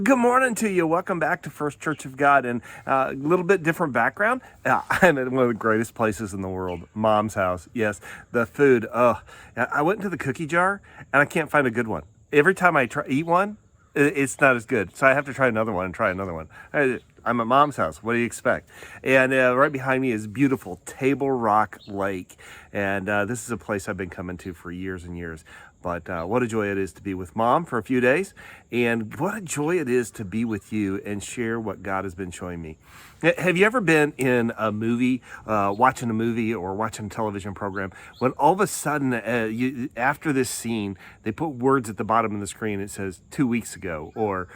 Good morning to you. Welcome back to First Church of God. And a little bit different background. I'm at one of the greatest places in the world, Mom's house. Yes, the food. Oh, I went into the cookie jar and I can't find a good one. Every time I eat one, it's not as good. So I have to try another one and try another one. I'm at Mom's house. What do you expect? And right behind me is beautiful Table Rock Lake. And this is a place I've been coming to for years and years. But what a joy it is to be with Mom for a few days. And what a joy it is to be with you and share what God has been showing me. Have you ever been in a movie, watching a movie or watching a television program, when all of a sudden, after this scene, they put words at the bottom of the screen, it says 2 weeks ago or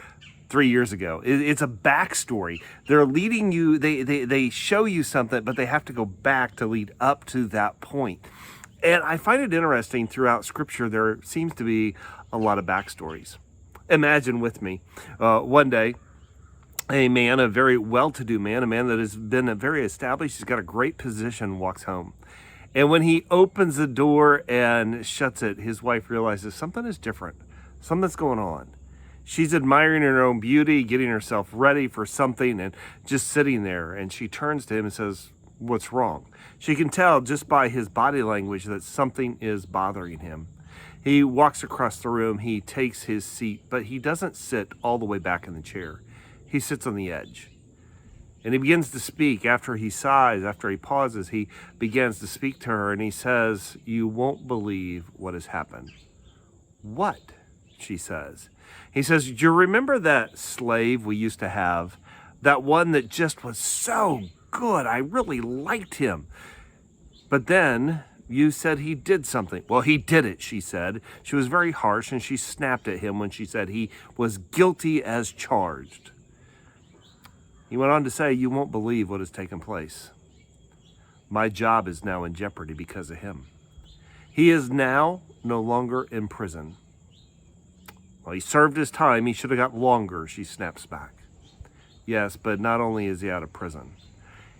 3 years ago. It's a backstory. They're leading you, they show you something, but they have to go back to lead up to that point. And I find it interesting throughout Scripture, there seems to be a lot of backstories. Imagine with me, one day, a man, a very well-to-do man, a man that has been very established, he's got a great position, walks home. And when he opens the door and shuts it, his wife realizes something is different, something's going on. She's admiring her own beauty, getting herself ready for something, and just sitting there. And she turns to him and says, "What's wrong?" She can tell just by his body language that something is bothering him. He walks across the room, he takes his seat, but he doesn't sit all the way back in the chair. He sits on the edge. And he begins to speak. After he sighs, after he pauses, he begins to speak to her and he says, "You won't believe what has happened." "What?" she says. He says, "Do you remember that slave we used to have? That one that just was so good. I really liked him. But then you said he did something." "Well, he did it," she said. She was very harsh and she snapped at him when she said he was guilty as charged. He went on to say, "You won't believe what has taken place. My job is now in jeopardy because of him. He is now no longer in prison." "Well, he served his time. He should have got longer," she snaps back. "Yes, but not only is he out of prison,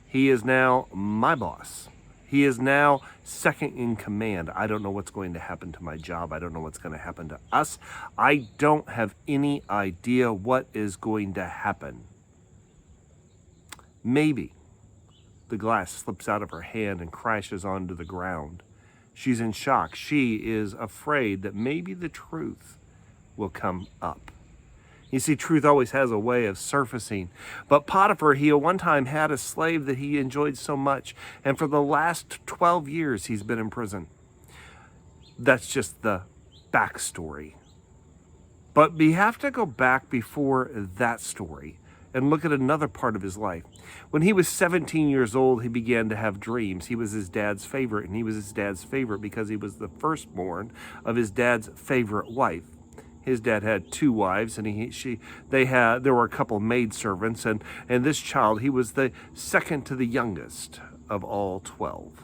he is now my boss. He is now second in command. I don't know what's going to happen to my job. I don't know what's going to happen to us. I don't have any idea what is going to happen." Maybe the glass slips out of her hand and crashes onto the ground. She's in shock. She is afraid that maybe the truth will come up. You see, truth always has a way of surfacing. But Potiphar, he at one time had a slave that he enjoyed so much. And for the last 12 years, he's been in prison. That's just the backstory. But we have to go back before that story and look at another part of his life. When he was 17 years old, he began to have dreams. He was his dad's favorite, and he was his dad's favorite because he was the firstborn of his dad's favorite wife. His dad had 2 wives, and there were a couple maidservants, and this child, he was the second to the youngest of all 12.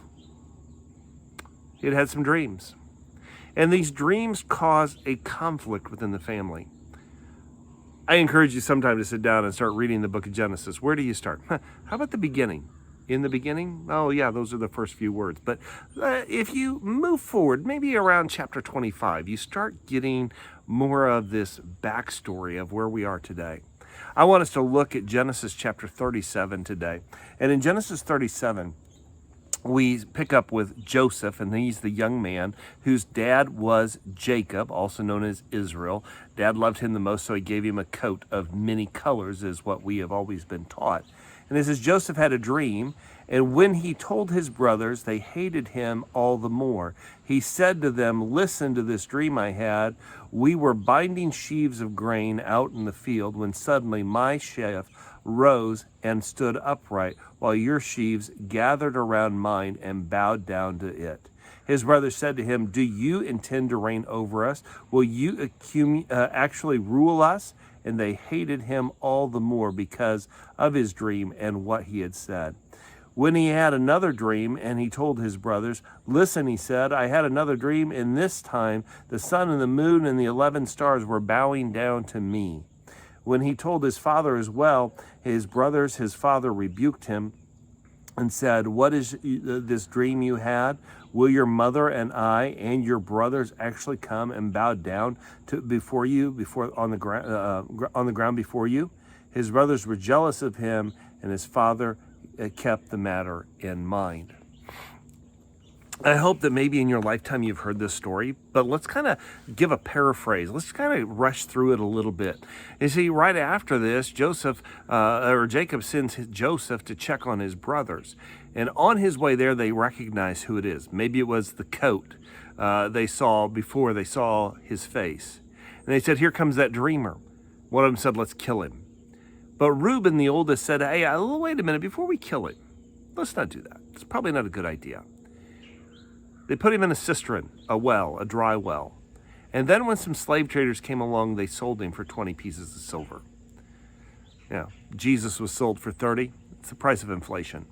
He had some dreams, and these dreams caused a conflict within the family. I encourage you sometime to sit down and start reading the book of Genesis. Where do you start? How about the beginning? In the beginning? Oh yeah, those are the first few words. But if you move forward, maybe around chapter 25, you start getting more of this backstory of where we are today. I want us to look at Genesis chapter 37 today. And in Genesis 37, we pick up with Joseph, and he's the young man whose dad was Jacob, also known as Israel. Dad loved him the most, so he gave him a coat of many colors, is what we have always been taught. And it says, Joseph had a dream, and when he told his brothers, they hated him all the more. He said to them, "Listen to this dream I had. We were binding sheaves of grain out in the field when suddenly my sheaf rose and stood upright, while your sheaves gathered around mine and bowed down to it." His brothers said to him, "Do you intend to reign over us? Will you actually rule us?" And they hated him all the more because of his dream and what he had said. When he had another dream, and he told his brothers, "Listen," he said, "I had another dream, and this time the sun and the moon and the 11 stars were bowing down to me." When he told his father as well, his father rebuked him and said, "What is this dream you had? will your mother and I and your brothers actually come and bow down before you, on the ground before you? His brothers were jealous of him, and his father kept the matter in mind. I hope that maybe in your lifetime you've heard this story, but let's kind of give a paraphrase. Let's kind of rush through it a little bit. You see, right after this, Jacob sends Joseph to check on his brothers. And on his way there, they recognize who it is. Maybe it was the coat they saw before they saw his face. And they said, here comes that dreamer. One of them said, let's kill him. But Reuben, the oldest, said, hey, wait a minute, before we kill him, let's not do that. It's probably not a good idea. They put him in a cistern, a dry well. And then when some slave traders came along, they sold him for 20 pieces of silver. Yeah, Jesus was sold for 30. It's the price of inflation.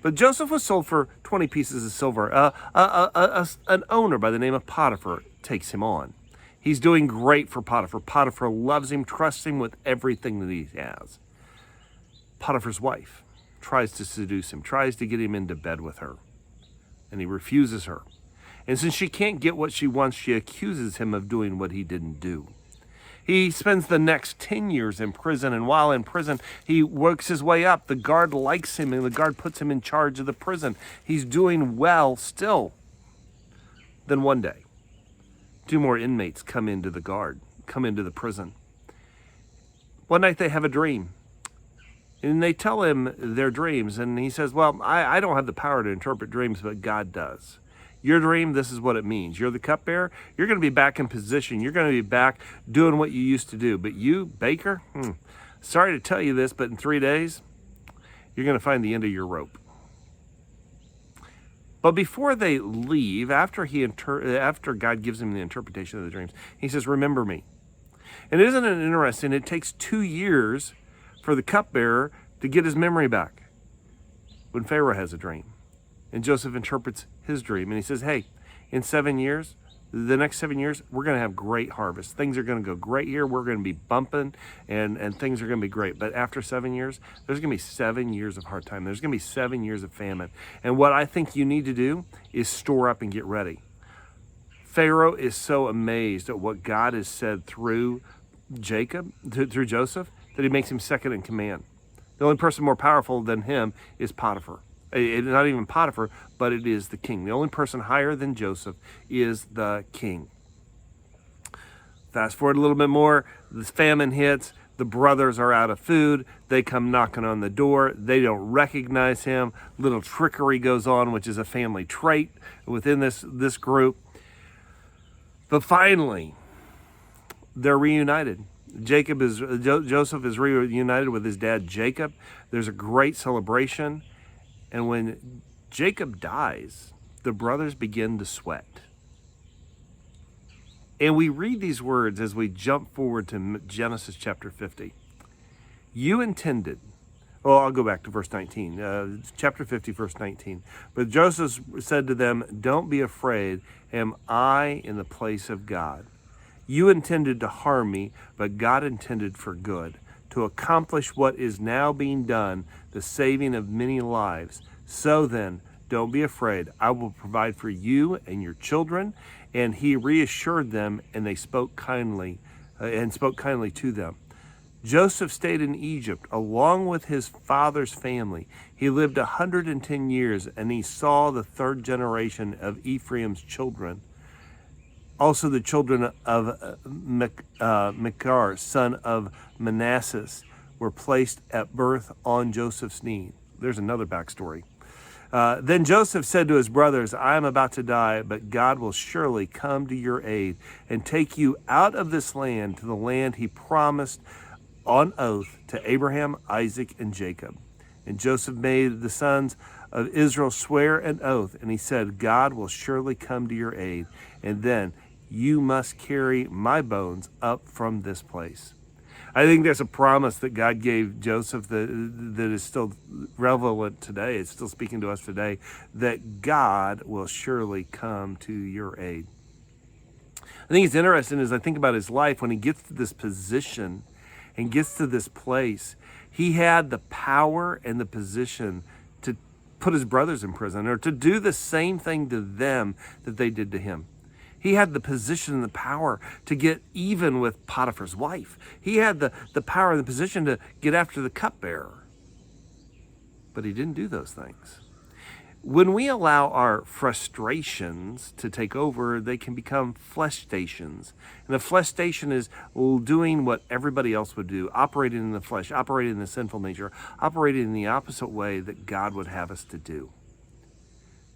But Joseph was sold for 20 pieces of silver. An owner by the name of Potiphar takes him on. He's doing great for Potiphar. Potiphar loves him, trusts him with everything that he has. Potiphar's wife tries to seduce him, tries to get him into bed with her. And he refuses her. And since she can't get what she wants, she accuses him of doing what he didn't do. He spends the next 10 years in prison, and while in prison, he works his way up. The guard likes him, and the guard puts him in charge of the prison. He's doing well still. Then one day, 2 more inmates come into the prison. One night they have a dream. And they tell him their dreams, and he says, well, I don't have the power to interpret dreams, but God does. Your dream, this is what it means. You're the cupbearer. You're going to be back in position. You're going to be back doing what you used to do. But you, baker, sorry to tell you this, but in 3 days, you're going to find the end of your rope. But before they leave, after God gives him the interpretation of the dreams, he says, remember me. And isn't it interesting? It takes 2 years for the cupbearer to get his memory back when Pharaoh has a dream. And Joseph interprets his dream, and he says, hey, in 7 years, the next 7 years, we're going to have great harvest. Things are going to go great here. We're going to be bumping, and things are going to be great. But after 7 years, there's going to be 7 years of hard time. There's going to be 7 years of famine. And what I think you need to do is store up and get ready. Pharaoh is so amazed at what God has said through through Joseph, that he makes him second in command. The only person more powerful than him is Potiphar. Not even Potiphar, but it is the king. The only person higher than Joseph is the king. Fast forward a little bit more, the famine hits, the brothers are out of food, they come knocking on the door, they don't recognize him, little trickery goes on, which is a family trait within this group. But finally, they're reunited. Joseph is reunited with his dad Jacob. There's a great celebration. And when Jacob dies, the brothers begin to sweat. And we read these words as we jump forward to Genesis chapter 50. You intended, I'll go back to verse 19, chapter 50, verse 19. But Joseph said to them, don't be afraid. Am I in the place of God? You intended to harm me, but God intended for good, to accomplish what is now being done, the saving of many lives. So then, don't be afraid. I will provide for you and your children. And he reassured them, and they spoke kindly to them. Joseph stayed in Egypt along with his father's family. He lived 110 years, and he saw the 3rd generation of Ephraim's children. Also the children of Machir, son of Manasseh, were placed at birth on Joseph's knee. There's another backstory. Then Joseph said to his brothers, I am about to die, but God will surely come to your aid and take you out of this land to the land he promised on oath to Abraham, Isaac, and Jacob. And Joseph made the sons of Israel swear an oath, and he said, God will surely come to your aid, and then you must carry my bones up from this place. I think there's a promise that God gave Joseph that is still relevant today. It's still speaking to us today, that God will surely come to your aid. I think it's interesting as I think about his life, when he gets to this position and gets to this place, he had the power and the position put his brothers in prison or to do the same thing to them that they did to him. He had the position and the power to get even with Potiphar's wife. He had the power and the position to get after the cupbearer. But he didn't do those things. When we allow our frustrations to take over, they can become fleshtations. And a fleshtation is doing what everybody else would do, operating in the flesh, operating in the sinful nature, operating in the opposite way that God would have us to do.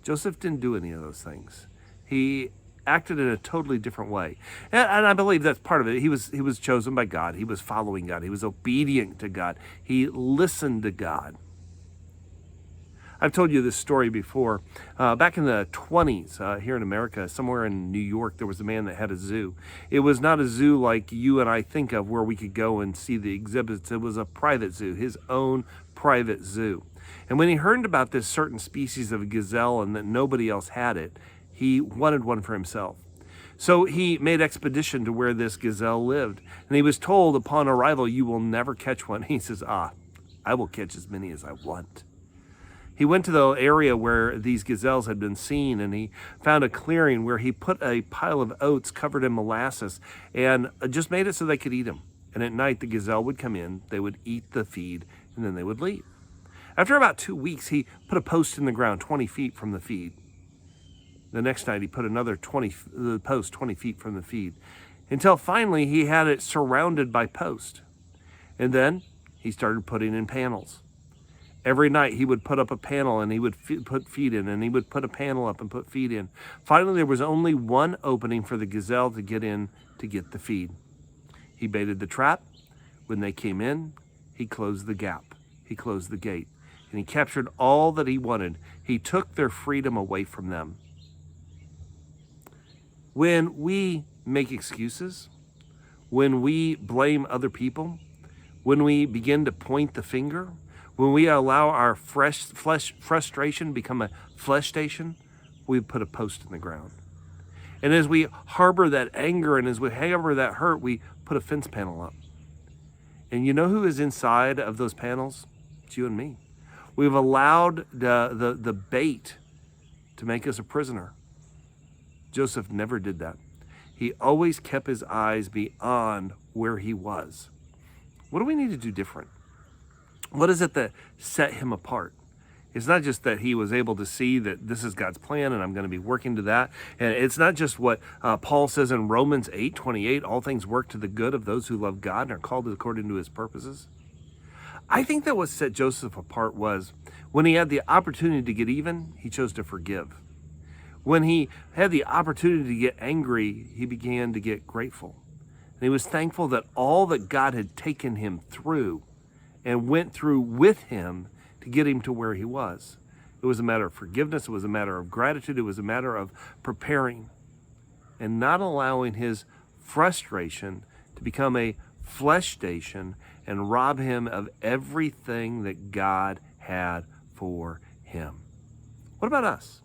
Joseph didn't do any of those things. He acted in a totally different way. And I believe that's part of it. He was chosen by God. He was following God. He was obedient to God. He listened to God. I've told you this story before. Back in the 20s, here in America, somewhere in New York, there was a man that had a zoo. It was not a zoo like you and I think of where we could go and see the exhibits. It was a private zoo, his own private zoo. And when he heard about this certain species of gazelle and that nobody else had it, he wanted one for himself. So he made expedition to where this gazelle lived. And he was told upon arrival, you will never catch one. He says, I will catch as many as I want. He went to the area where these gazelles had been seen, and he found a clearing where he put a pile of oats covered in molasses and just made it so they could eat them. And at night, the gazelle would come in, they would eat the feed, and then they would leave. After about 2 weeks, he put a post in the ground 20 feet from the feed. The next night, he put another post 20 feet from the feed, until finally he had it surrounded by posts. And then he started putting in panels. Every night he would put up a panel and he would put feed in, and he would put a panel up and put feed in. Finally, there was only one opening for the gazelle to get in to get the feed. He baited the trap. When they came in, he closed the gap. He closed the gate. And he captured all that he wanted. He took their freedom away from them. When we make excuses, when we blame other people, when we begin to point the finger, when we allow our frustration become a fleshtation, we put a post in the ground. And as we harbor that anger and as we harbor that hurt, we put a fence panel up. And you know who is inside of those panels? It's you and me. We've allowed the bait to make us a prisoner. Joseph never did that. He always kept his eyes beyond where he was. What do we need to do different? What is it that set him apart? It's not just that he was able to see that this is God's plan and I'm going to be working to that. And it's not just what Paul says in Romans 8:28, all things work to the good of those who love God and are called according to his purposes. I think that what set Joseph apart was when he had the opportunity to get even, he chose to forgive. When he had the opportunity to get angry, he began to get grateful. And he was thankful that all that God had taken him through and went through with him to get him to where he was. It was a matter of forgiveness. It was a matter of gratitude. It was a matter of preparing and not allowing his frustration to become a fleshtation and rob him of everything that God had for him. What about us?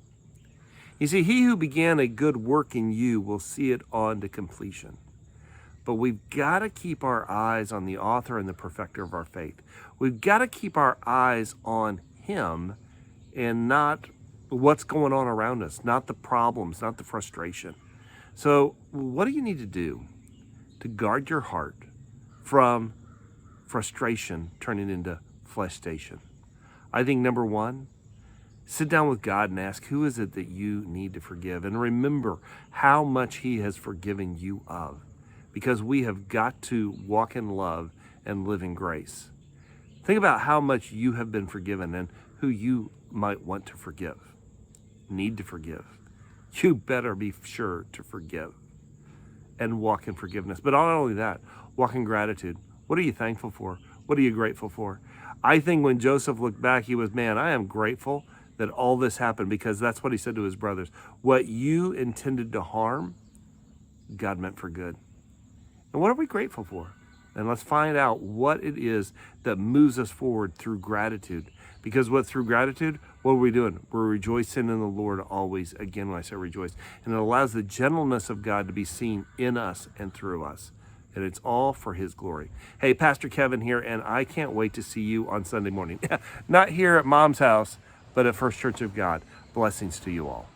You see, he who began a good work in you will see it on to completion. But we've got to keep our eyes on the author and the perfecter of our faith. We've got to keep our eyes on him and not what's going on around us, not the problems, not the frustration. So what do you need to do to guard your heart from frustration turning into fleshtation? I think number one, sit down with God and ask, who is it that you need to forgive? And remember how much he has forgiven you of. Because we have got to walk in love and live in grace. Think about how much you have been forgiven and who you might want to forgive, need to forgive. You better be sure to forgive and walk in forgiveness. But not only that, walk in gratitude. What are you thankful for? What are you grateful for? I think when Joseph looked back, he was, man, I am grateful that all this happened, because that's what he said to his brothers. What you intended to harm, God meant for good. And what are we grateful for? And let's find out what it is that moves us forward through gratitude. Because through gratitude, what are we doing? We're rejoicing in the Lord always. Again, when I say rejoice. And it allows the gentleness of God to be seen in us and through us. And it's all for his glory. Hey, Pastor Kevin here, and I can't wait to see you on Sunday morning. Not here at Mom's house, but at First Church of God. Blessings to you all.